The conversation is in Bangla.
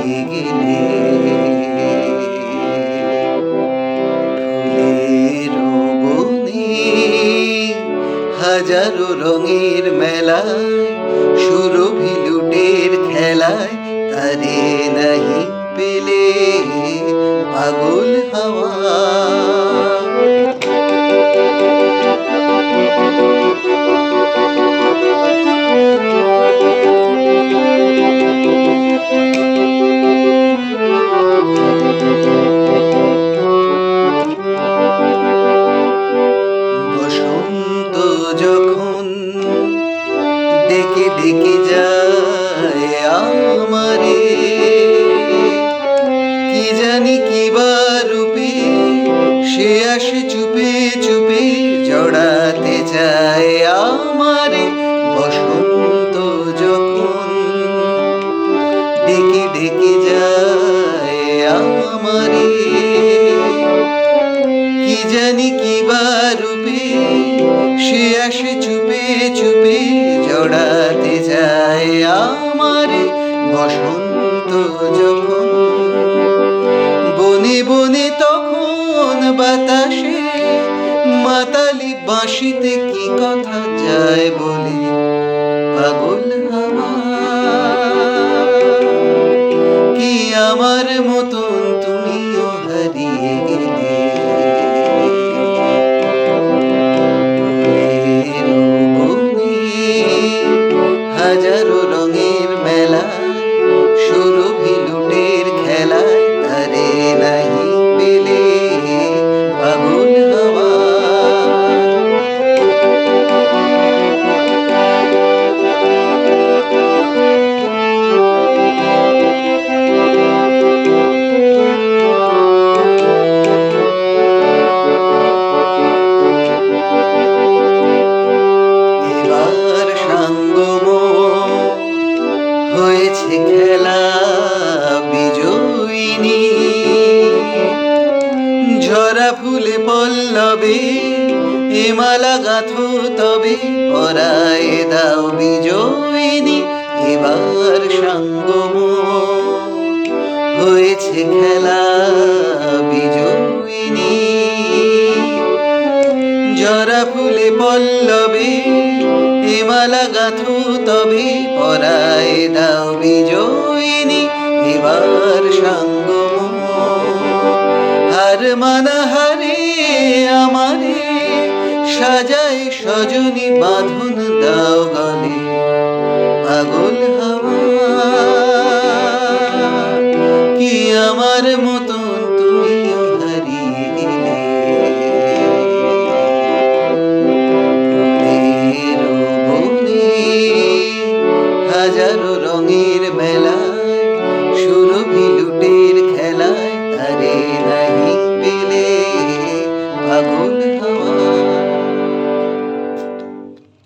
হারিয়ে গেলে ফুলের বনে হাজারো রঙের মেলায় সুরভি লুটের খেলায় তারে নাহি পেলে পাগল হাওয়া বসন্ত যখন ডেকে ডেকে যায় আমারে, কি জানি কি বা রূপে সে আসে চুপে চুপে জড়াতে চায় আমারে। বসন্ত যখন ডেকে ডেকে যায় আমারে, কি জানি কি বা রূপে সে আসে চুপে চুপে জড়াতে যায় আমারে। বসন্ত যখন বনে বনে তখন বাতাসে মাতালি বাঁশিতে কি কথা যায় বলে পাগল হাওয়া। কি আমার মতন তুমিও হারিয়ে গেলে ফুলের বনে হাজারো রঙের মেলায় সুরভি লুটের খেলায় তারে নাহি পেলে পাগল হাওয়া। এবার সাঙ্গম হয়েছে খেলা বিজয়িনী, ঝরা ফুলে পল্লবে এ মালা গাঁথো তবে পরায় দাও বিজয়িনী। এবার সাঙ্গম হয়েছে খেলা বিজয়িনী, ঝরা ফুলে পল্লবে এ মালা গাঁথো তবে পরায় দাও বিজয়িনী। এবার সাঙ্গম হার মানা